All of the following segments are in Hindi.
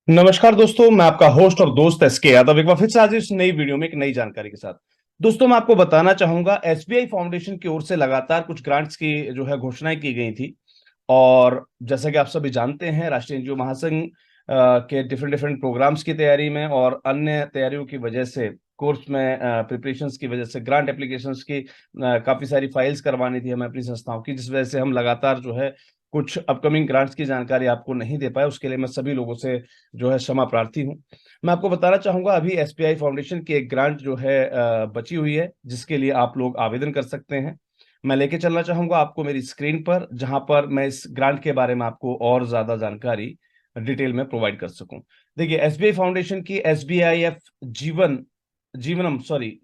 नमस्कार दोस्तों, मैं आपका होस्ट और दोस्त एसके यादव एक बार फिर से आज इस नई वीडियो में एक नई जानकारी के साथ। दोस्तों, मैं आपको बताना चाहूंगा एसबीआई फाउंडेशन की ओर से लगातार कुछ ग्रांट्स की जो है घोषणाएं की गई थी। और जैसा कि आप सभी जानते हैं, राष्ट्रीय एनजीओ महासंघ के डिफरेंट डिफरेंट प्रोग्राम्स की तैयारी में और अन्य तैयारियों की वजह से, कोर्स में प्रिपरेशंस की वजह से, ग्रांट एप्लीकेशंस की काफी सारी फाइल्स करवानी थी हमें अपनी संस्थाओं की, जिस वजह से हम लगातार जो है कुछ अपकमिंग ग्रांट्स की जानकारी आपको नहीं दे पाए। उसके लिए मैं सभी लोगों से जो है क्षमा प्रार्थी हूँ। मैं आपको बताना चाहूंगा अभी एसबीआई फाउंडेशन की एक ग्रांट जो है बची हुई है, जिसके लिए आप लोग आवेदन कर सकते हैं। मैं लेके चलना चाहूंगा आपको मेरी स्क्रीन पर, जहां पर मैं इस ग्रांट के बारे में आपको और ज्यादा जानकारी डिटेल में प्रोवाइड कर सकूं। देखिए, एसबीआई फाउंडेशन की एसबीआईएफ जीवनम सॉरी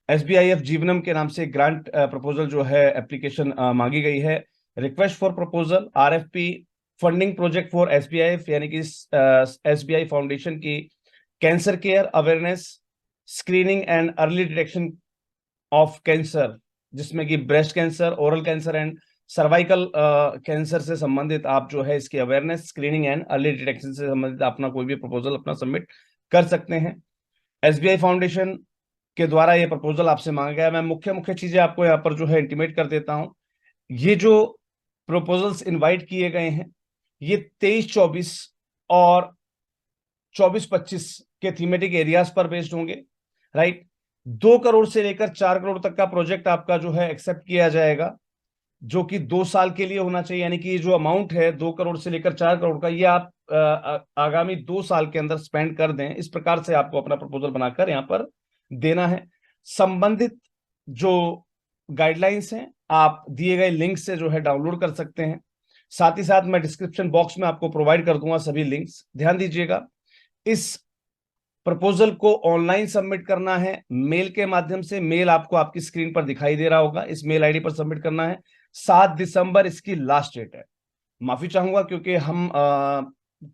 एसबीआईएफ जीवनम के नाम से ग्रांट प्रपोजल जो है एप्लीकेशन मांगी गई है। Request for proposal RFP funding project for SBIF, यानी कि एसबीआई फाउंडेशन की cancer care awareness, screening and early detection of cancer, जिसमें कि breast cancer, oral cancer and cervical cancer से संबंधित आप जो है इसकी awareness, screening and early detection से संबंधित अपना कोई भी प्रपोजल अपना सबमिट कर सकते हैं। एसबीआई फाउंडेशन के द्वारा ये प्रपोजल आपसे मांगा गया है। मैं मुख्य मुख्य चीजें आपको यहाँ पर जो है इंटीमेट कर देता हूं। ये जो प्रपोजल्स इनवाइट किए गए हैं, ये 23-24 और 24-25 के थीमेटिक एरियाज पर बेस्ड होंगे। राइट, 2 करोड़ से लेकर 4 करोड़ तक का प्रोजेक्ट आपका जो है एक्सेप्ट किया जाएगा, जो कि 2 साल के लिए होना चाहिए। यानी कि ये जो अमाउंट है 2 करोड़ से लेकर 4 करोड़ का, ये आप आगामी 2 साल के अंदर स्पेंड कर दें। इस प्रकार से आपको अपना प्रपोजल बनाकर यहाँ पर देना है। संबंधित जो गाइडलाइंस हैं आप दिए गए लिंक से जो है डाउनलोड कर सकते हैं। साथ ही साथ मैं डिस्क्रिप्शन बॉक्स में आपको प्रोवाइड कर दूंगा सभी लिंक्स। ध्यान दीजिएगा, इस प्रपोजल को ऑनलाइन सबमिट करना है मेल के माध्यम से। मेल आपको आपकी स्क्रीन पर दिखाई दे रहा होगा, इस मेल आईडी पर सबमिट करना है। 7 दिसंबर इसकी लास्ट डेट है। माफी चाहूंगा क्योंकि हम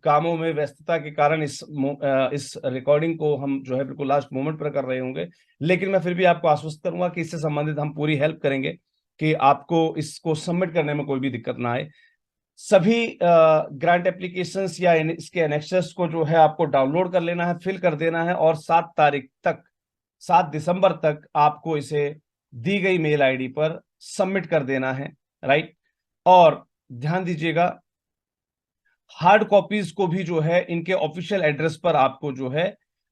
कामों में व्यस्तता के कारण इस रिकॉर्डिंग को हम जो है बिल्कुल लास्ट मोमेंट पर कर रहे होंगे, लेकिन मैं फिर भी आपको आश्वस्त करूंगा कि इससे संबंधित हम पूरी हेल्प करेंगे कि आपको इसको सबमिट करने में कोई भी दिक्कत ना आए। सभी ग्रांट एप्लीकेशंस या इसके एनेक्सेस को जो है आपको डाउनलोड कर लेना है, फिल कर देना है, और 7 तारीख तक, 7 दिसंबर तक आपको इसे दी गई मेल आईडी पर सबमिट कर देना है। राइट, और ध्यान दीजिएगा, हार्ड कॉपीज को भी जो है इनके ऑफिशियल एड्रेस पर आपको जो है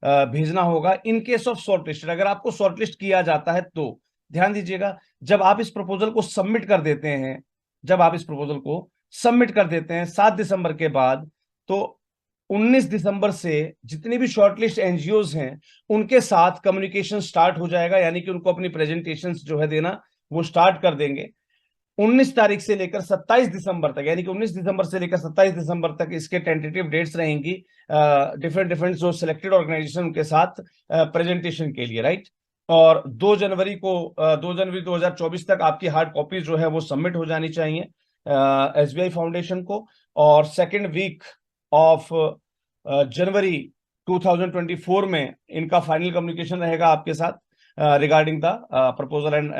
भेजना होगा। इन केस ऑफ शॉर्टलिस्ट, अगर आपको शॉर्टलिस्ट किया जाता है तो ध्यान दीजिएगा, जब आप इस प्रपोजल को सबमिट कर देते हैं, जब आप इस प्रपोजल को सबमिट कर देते हैं 7 दिसंबर के बाद, तो 19 दिसंबर से जितनी भी शॉर्टलिस्ट एनजीओज हैं उनके साथ कम्युनिकेशन स्टार्ट हो जाएगा। यानी कि उनको अपनी प्रेजेंटेशंस जो है देना वो स्टार्ट कर देंगे। 19 तारीख से लेकर 27 दिसंबर तक, यानी कि 19 दिसंबर से लेकर 27 दिसंबर तक इसके टेंटेटिव डेट्स रहेंगी डिफरेंट डिफरेंट जो सिलेक्टेड ऑर्गेनाइजेशन के साथ प्रेजेंटेशन के लिए। राइट, और 2 जनवरी को 2 जनवरी 2024 तक आपकी हार्ड कॉपी जो है वो सबमिट हो जानी चाहिए एसबीआई फाउंडेशन को। और सेकेंड वीक ऑफ जनवरी 2024 में इनका फाइनल कम्युनिकेशन रहेगा आपके साथ regarding the proposal and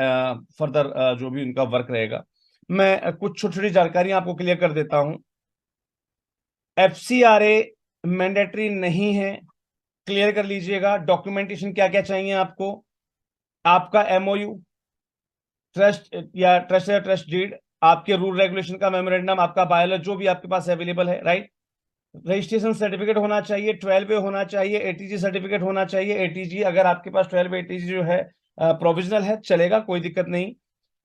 further जो भी उनका वर्क रहेगा। मैं कुछ छोटी छोटी जानकारियां आपको क्लियर कर देता हूं। एफसीआरए मैंडेटरी नहीं है, क्लियर कर लीजिएगा। डॉक्यूमेंटेशन क्या क्या चाहिए आपको, आपका एमओयू, ट्रस्ट डीड, आपके रूल रेगुलेशन का मेमोरेंडम, आपका बायोलॉजी जो भी आपके पास अवेलेबल है। राइट, रजिस्ट्रेशन सर्टिफिकेट होना चाहिए, 12A होना चाहिए, एटीजी सर्टिफिकेट होना चाहिए। एटीजी अगर आपके पास 12A एटीजी जो है प्रोविजनल है चलेगा, कोई दिक्कत नहीं।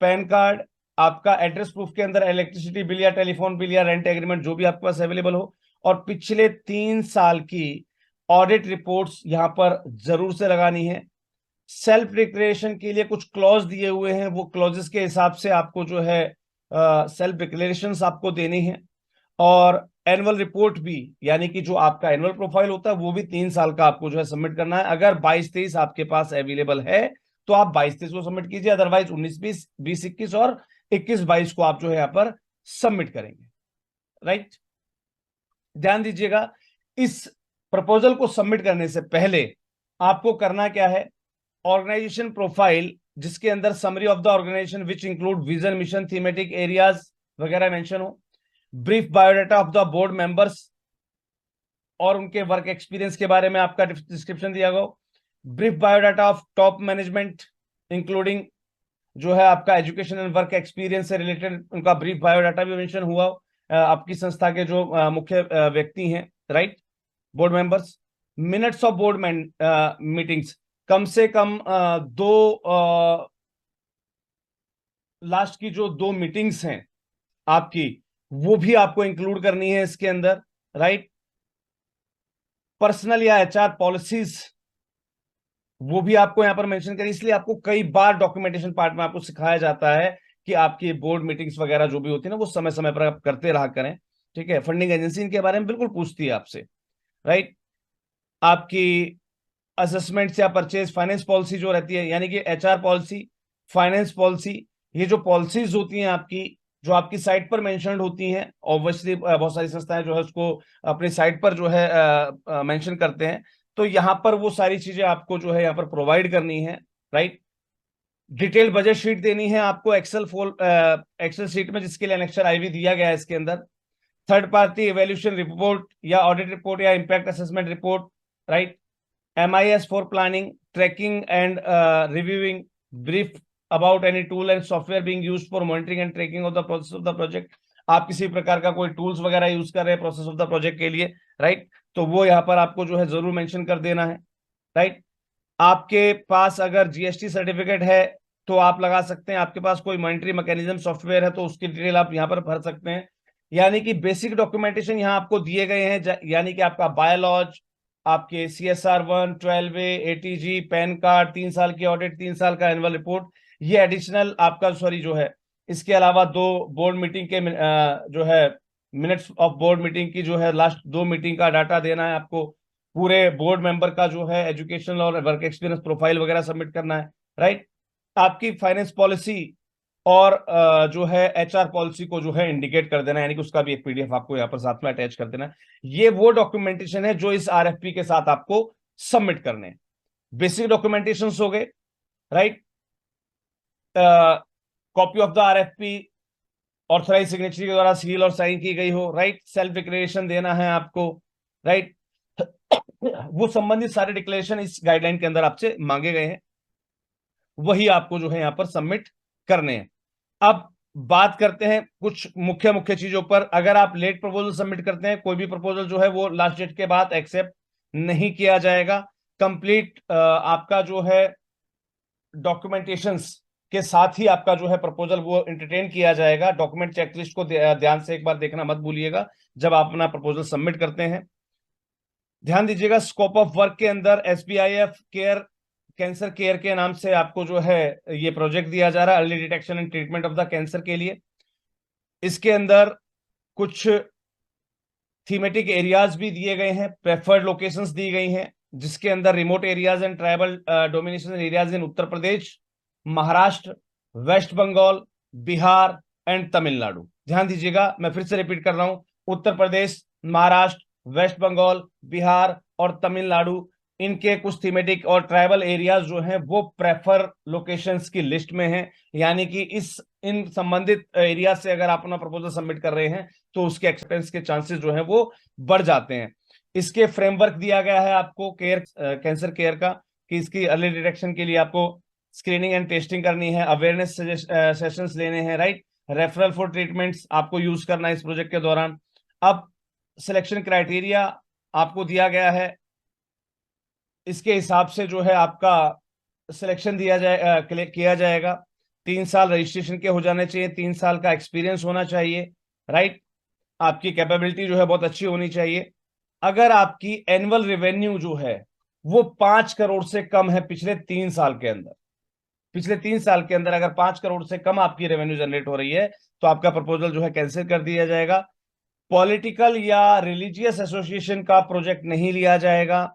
पैन कार्ड, आपका एड्रेस प्रूफ के अंदर इलेक्ट्रिसिटी बिल या टेलीफोन बिल या रेंट एग्रीमेंट जो भी आपके पास अवेलेबल हो, और पिछले 3 साल की ऑडिट रिपोर्ट्स यहां पर जरूर से लगानी है। सेल्फ डिक्लेरेशन के लिए कुछ क्लॉज दिए हुए हैं, वो क्लॉजेस के हिसाब से आपको जो है सेल्फ डिक्लेरेशन आपको देनी है। और एनुअल रिपोर्ट भी, यानी कि जो आपका एनुअल प्रोफाइल होता है वो भी 3 साल का आपको जो है सबमिट करना है। अगर 22-23 आपके पास अवेलेबल है तो आप 22-23 को सबमिट कीजिए, अदरवाइज 19-20, 20-21 और 21-22 को आप जो है यहाँ पर सबमिट करेंगे। राइट, ध्यान दीजिएगा, इस प्रपोजल को सबमिट करने से पहले आपको करना क्या है, ऑर्गेनाइजेशन प्रोफाइल जिसके अंदर summary of the organisation which include vision, mission, thematic areas वगैरह मेंशन हो, brief biodata of the board members, और उनके वर्क एक्सपीरियंस के बारे में आपका डिस्क्रिप्शन दिया गया। Brief biodata of top management including जो है आपका एजुकेशन एंड वर्क एक्सपीरियंस से रिलेटेड उनका ब्रीफ बायोडाटा भी मेंशन हुआ। आपकी संस्था के जो मुख्य व्यक्ति हैं, right, board members. Minutes of board meetings, कम से कम लास्ट की जो 2 मीटिंग्स हैं आपकी, वो भी आपको इंक्लूड करनी है इसके अंदर, राइट। पर्सनल या एचआर पॉलिसीज, वो भी आपको यहां पर मेंशन करें। इसलिए आपको कई बार डॉक्यूमेंटेशन पार्ट में आपको सिखाया जाता है कि आपकी बोर्ड मीटिंग्स वगैरह जो भी होती है ना, वो समय समय पर आप करते रहा करें, ठीक है। फंडिंग एजेंसी इनके बारे में बिल्कुल पूछती है आपसे, राइट। आपकी असेसमेंट्स या परचेज फाइनेंस पॉलिसी जो रहती है, यानी कि एचआर पॉलिसी, फाइनेंस पॉलिसी, ये जो पॉलिसीज होती हैं आपकी, जो आपकी साइट पर मेंशन्ड होती हैं, ऑब्वियसली बहुत सारी संस्थाएं जो है उसको अपनी साइट पर जो है मेंशन करते हैं, तो यहां पर वो सारी चीजें आपको जो है यहां पर प्रोवाइड करनी है, राइट। डिटेल बजट शीट देनी है आपको एक्सेल शीट में, जिसके लिए एनेक्सर आईवी दिया गया है इसके अंदर। थर्ड पार्टी इवैल्यूएशन रिपोर्ट या ऑडिट रिपोर्ट या impact assessment report, right. MIS for planning, tracking and reviewing, brief about any tool and software being used for monitoring and tracking of the process of the project। आप किसी प्रकार का कोई टूल्स वगैरह यूज कर रहे हैं प्रोसेस ऑफ द प्रोजेक्ट के लिए, राइट, तो वो यहाँ पर आपको जो है जरूर मेंशन कर देना है, राइट। आपके पास अगर जीएसटी सर्टिफिकेट है तो आप लगा सकते हैं, आपके पास कोई मॉनिटरी मैकेनिज्म सॉफ्टवेयर है तो उसकी डिटेल आप यहाँ पर भर सकते हैं। यानी कि बेसिक डॉक्यूमेंटेशन यहाँ आपको दिए गए हैं, यानी कि आपका बायोलॉज, आपके CSR 1, 12A, ATG, pan card, 3 साल की ऑडिट, 3 साल का एनुअल रिपोर्ट, ये एडिशनल आपका सॉरी जो है। इसके अलावा 2 बोर्ड मीटिंग के जो है मिनट्स ऑफ बोर्ड मीटिंग की जो है लास्ट 2 मीटिंग का डाटा देना है आपको। पूरे बोर्ड मेंबर का जो है एजुकेशनल और वर्क एक्सपीरियंस प्रोफाइल वगैरह सबमिट करना है, राइट। आपकी फाइनेंस पॉलिसी और जो है एचआर पॉलिसी को जो है इंडिकेट कर देना, यानी कि उसका भी एक पीडीएफ आपको यहाँ पर साथ में अटैच कर देना है। ये वो डॉक्यूमेंटेशन है जो इस आरएफपी के साथ आपको सबमिट करने हैं। बेसिक डॉक्यूमेंटेशन हो गए, right. Copy of the RFP authorise signatory के द्वारा सील और साइन की गई हो, राइट। सेल्फ डिक्लेरेशन देना है आपको, राइट। वो संबंधित सारे डिक्लेरेशन इस गाइडलाइन के अंदर आपसे मांगे गए हैं, वही आपको जो है यहां पर सबमिट करने हैं। अब बात करते हैं कुछ मुख्य मुख्य चीजों पर। अगर आप लेट प्रपोजल सबमिट करते हैं, कोई भी प्रपोजल जो है वो लास्ट डेट के बाद एक्सेप्ट नहीं किया जाएगा। कंप्लीट आपका जो है डॉक्यूमेंटेशंस के साथ ही आपका जो है प्रपोजल वो एंटरटेन किया जाएगा। डॉक्यूमेंट चेकलिस्ट को ध्यान से एक बार देखना मत भूलिएगा जब आप अपना प्रपोजल सबमिट करते हैं। ध्यान दीजिएगा, स्कोप ऑफ वर्क के अंदर SBIF केयर कैंसर केयर के नाम से आपको जो है ये प्रोजेक्ट दिया जा रहा है, early detection and treatment of the cancer के लिए। इसके अंदर कुछ थीमेटिक एरियाज भी दिए गए हैं, प्रेफर्ड लोकेशंस दी गई हैं, जिसके अंदर remote areas and tribal domination areas in Uttar Pradesh, Maharashtra, West Bengal, Bihar and Tamil Nadu. ध्यान दीजिएगा, मैं फिर से रिपीट कर रहा हूं, उत्तर प्रदेश, महाराष्ट्र, वेस्ट बंगाल, बिहार और तमिलनाडु, इनके कुछ थीमेटिक और ट्राइबल एरियाज जो हैं वो प्रेफर लोकेशंस की लिस्ट में हैं। यानी कि इन संबंधित एरिया से अगर आप अपना प्रपोजल सबमिट कर रहे हैं तो उसके एक्सेप्टेंस के चांसेस जो हैं वो बढ़ जाते हैं। इसके फ्रेमवर्क दिया गया है आपको कैंसर केयर का, कि इसकी अर्ली डिटेक्शन के लिए आपको स्क्रीनिंग एंड टेस्टिंग करनी है, अवेयरनेस सेशंस लेने हैं, राइट। रेफरल फॉर ट्रीटमेंट्स आपको यूज करना है इस प्रोजेक्ट के दौरान। अब सिलेक्शन क्राइटेरिया आपको दिया गया है, इसके हिसाब से जो है आपका सिलेक्शन किया जाएगा। 3 साल रजिस्ट्रेशन के हो जाने चाहिए, 3 साल का एक्सपीरियंस होना चाहिए, राइट। आपकी कैपेबिलिटी जो है बहुत अच्छी होनी चाहिए। अगर आपकी एनुअल रेवेन्यू जो है वो 5 करोड़ से कम है पिछले 3 साल के अंदर, पिछले 3 साल के अंदर अगर 5 करोड़ से कम आपकी रेवेन्यू जनरेट हो रही है तो आपका प्रपोजल जो है कैंसिल कर दिया जाएगा। पॉलिटिकल या रिलीजियस एसोसिएशन का प्रोजेक्ट नहीं लिया जाएगा।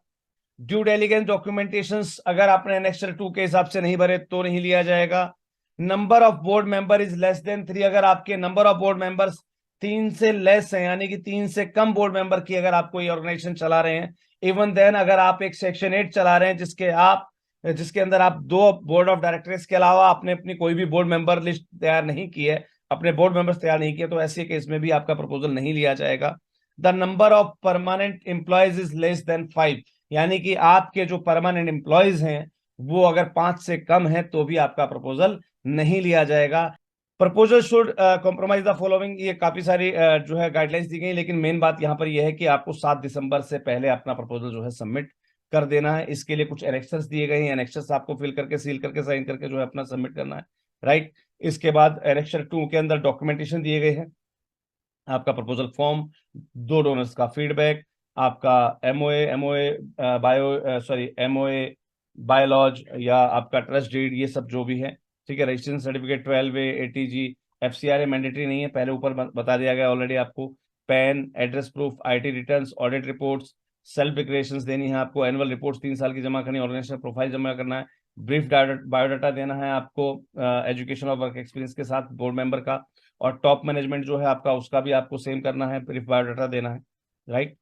ड्यू डेलिगेंस डॉक्यूमेंटेशंस अगर आपने एनेक्सर 2 के हिसाब से नहीं भरे तो नहीं लिया जाएगा। Number of board member is less than 3, अगर आपके नंबर ऑफ बोर्ड मेंबर्स 3 से लेस है, यानी कि 3 से कम बोर्ड मेंबर की अगर आप कोई ऑर्गेनाइजेशन चला रहे हैं, इवन देन अगर आप एक सेक्शन 8 चला रहे हैं जिसके अंदर आप 2 बोर्ड ऑफ डायरेक्टर्स के अलावा आपने अपनी कोई भी बोर्ड मेंबर लिस्ट तैयार नहीं की है, अपने बोर्ड मेंबर्स तैयार नहीं किए, तो ऐसे केस में भी आपका प्रपोजल नहीं लिया जाएगा, the number of permanent employees is less than 5, यानी कि आपके जो परमानेंट एम्प्लॉयज हैं वो अगर 5 से कम है तो भी आपका प्रपोजल नहीं लिया जाएगा। Proposal should compromise the following, ये काफी सारी जो है गाइडलाइंस दी गई, लेकिन मेन बात यहां पर यह है कि आपको 7 दिसंबर से पहले अपना प्रपोजल जो है सबमिट कर देना है। इसके लिए कुछ एनेक्सर्स दिए गए हैं, एनेक्सर्स आपको फिल करके, सील करके, साइन करके जो है अपना सबमिट करना है, राइट। इसके बाद एनेक्सर 2 के अंदर डॉक्यूमेंटेशन दिए गए हैं, आपका प्रपोजल फॉर्म, 2 डोनर्स का फीडबैक, आपका एमओए एमओए एमओए बायोलॉज या आपका ट्रस्ट डीड, ये सब जो भी है, ठीक है। Registration certificate 12A ATG, FCRA mandatory नहीं है, पहले ऊपर बता दिया गया ऑलरेडी आपको। Pan, address proof, IT returns, audit reports, self declarations देनी है आपको, एनुअल रिपोर्ट्स 3 साल की जमा करनी है, ऑर्गेनाइजेशन प्रोफाइल जमा करना है, ब्रीफ बायोडाटा देना है आपको एजुकेशन और वर्क एक्सपीरियंस के साथ बोर्ड मेंबर का, और टॉप मैनेजमेंट जो है आपका उसका भी आपको सेम करना है, ब्रीफ बायोडाटा देना है, राइट।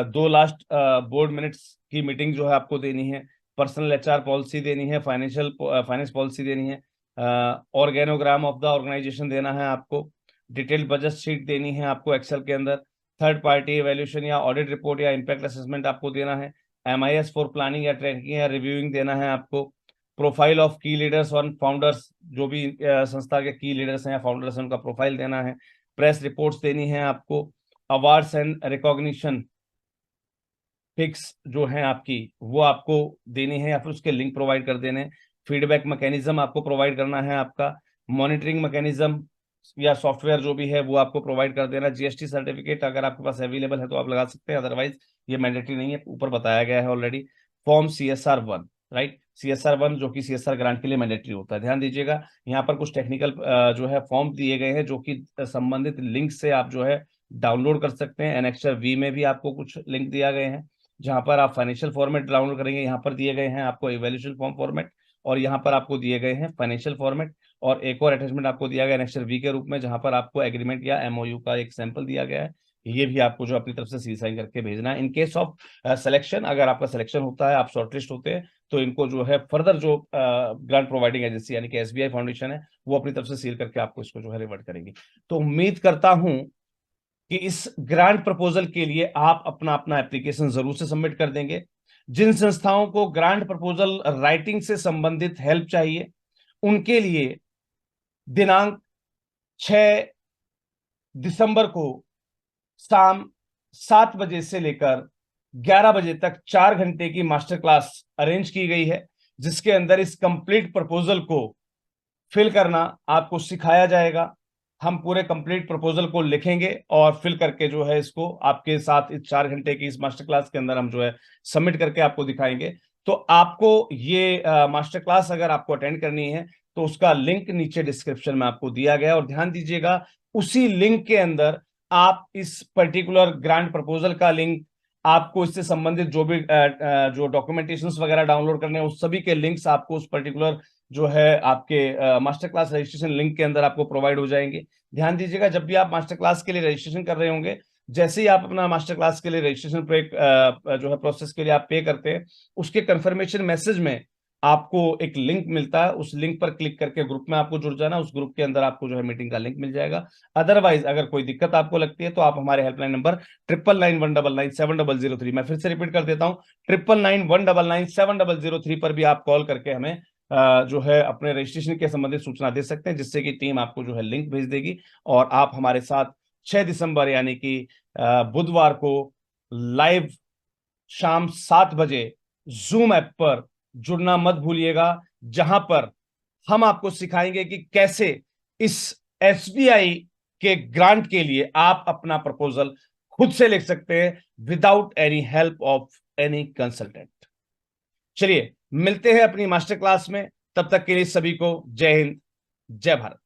2 लास्ट बोर्ड मिनट्स की मीटिंग जो है आपको देनी है, पर्सनल एचआर पॉलिसी देनी है, फाइनेंस पॉलिसी देनी है, ऑर्गेनोग्राम ऑफ द ऑर्गेनाइजेशन देना है आपको, डिटेल्ड बजट शीट देनी है आपको एक्सेल के अंदर, थर्ड पार्टी एवेल्यूशन या ऑडिट रिपोर्ट या इम्पैक्ट असेसमेंट आपको देना है, एमआईएस फॉर प्लानिंग या ट्रैकिंग या रिव्यूइंग देना है आपको, प्रोफाइल ऑफ की लीडर्स और फाउंडर्स, जो भी संस्था के की लीडर्स हैं या फाउंडर्स हैं उनका प्रोफाइल देना है, प्रेस रिपोर्ट्स देनी है आपको, अवार्ड्स एंड रिकॉग्निशन पिक्स जो है आपकी वो आपको देनी है या फिर उसके लिंक प्रोवाइड कर देने, फीडबैक मैकेनिज्म आपको प्रोवाइड करना है आपका, मॉनिटरिंग मैकेनिज्म या सॉफ्टवेयर जो भी है वो आपको प्रोवाइड कर देना, जीएसटी सर्टिफिकेट अगर आपके पास अवेलेबल है तो आप लगा सकते हैं, अदरवाइज ये मैंडेटरी नहीं है, ऊपर बताया गया है already. Form CSR 1, right, CSR 1 जो कि CSR ग्रांट के लिए मैंडेटरी होता है, ध्यान दीजिएगा। यहाँ पर कुछ टेक्निकल जो है फॉर्म दिए गए हैं जो कि संबंधित लिंक से आप जो है डाउनलोड कर सकते हैं। एनेक्सर V में भी आपको कुछ लिंक दिया गए हैं जहां पर आप फाइनेंशियल फॉर्मेट डाउनलोड करेंगे, यहाँ पर दिए गए हैं आपको इवैल्यूएशन फॉर्म फॉर्मेट, और यहाँ पर आपको दिए गए हैं फाइनेंशियल फॉर्मेट, और एक और अटैचमेंट आपको दिया गया एनेक्सर V के रूप में जहां पर आपको एग्रीमेंट या MOU का एक सैंपल दिया गया है, ये भी आपको जो अपनी तरफ से सी साइन करके भेजना है। इन केस ऑफ सिलेक्शन, अगर आपका सिलेक्शन होता है, आप शॉर्टलिस्ट होते हैं, तो इनको जो है फर्दर जो ग्रांट प्रोवाइडिंग एजेंसी यानी कि SBI फाउंडेशन है वो अपनी तरफ से सील करके आपको इसको जो है रिवर्ट करेंगी। तो उम्मीद करता हूं कि इस ग्रांट प्रपोजल के लिए आप अपना अपना एप्लीकेशन जरूर से सबमिट कर देंगे। जिन संस्थाओं को ग्रांट प्रपोजल राइटिंग से संबंधित हेल्प चाहिए उनके लिए दिनांक 6 दिसंबर को शाम 7 बजे से लेकर 11 बजे तक 4 घंटे की मास्टर क्लास अरेंज की गई है, जिसके अंदर इस कंप्लीट प्रपोजल को फिल करना आपको सिखाया जाएगा। हम पूरे कंप्लीट प्रपोजल को लिखेंगे और फिल करके जो है इसको आपके साथ इस 4 घंटे की इस मास्टर क्लास के अंदर हम जो है सबमिट करके आपको दिखाएंगे। तो आपको ये मास्टर क्लास अगर आपको अटेंड करनी है तो उसका लिंक नीचे डिस्क्रिप्शन में आपको दिया गया है, और ध्यान दीजिएगा उसी लिंक के अंदर आप इस पर्टिकुलर ग्रांट प्रपोजल का लिंक, आपको इससे संबंधित जो भी जो डॉक्यूमेंटेशंस वगैरह डाउनलोड करने हैं उस सभी के लिंक्स आपको उस पर्टिकुलर जो है आपके मास्टर क्लास रजिस्ट्रेशन लिंक के अंदर आपको प्रोवाइड हो जाएंगे। ध्यान दीजिएगा जब भी आप मास्टर क्लास के लिए रजिस्ट्रेशन कर रहे होंगे, जैसे ही आप अपना मास्टर क्लास के लिए रजिस्ट्रेशन पे जो है प्रोसेस के लिए आप पे करते हैं, उसके कंफर्मेशन मैसेज में आपको एक लिंक मिलता है, उस लिंक पर क्लिक करके ग्रुप में आपको जुड़ जाना, उस ग्रुप के अंदर आपको जो है मीटिंग का लिंक मिल जाएगा। अदरवाइज अगर कोई दिक्कत आपको लगती है तो आप हमारे हेल्पलाइन नंबर 9991997003, मैं फिर से रिपीट कर देता हूं, 9991997003 पर भी आप कॉल करके हमें जो है अपने रजिस्ट्रेशन के संबंधित सूचना दे सकते हैं, जिससे कि टीम आपको जो है लिंक भेज देगी और आप हमारे साथ 6 दिसंबर यानी कि बुधवार को लाइव शाम 7 बजे जूम ऐप पर जुड़ना मत भूलिएगा, जहां पर हम आपको सिखाएंगे कि कैसे इस SBI के ग्रांट के लिए आप अपना प्रपोजल खुद से लिख सकते हैं without any help of any consultant. चलिए मिलते हैं अपनी मास्टर क्लास में, तब तक के लिए सभी को जय हिंद, जय भारत।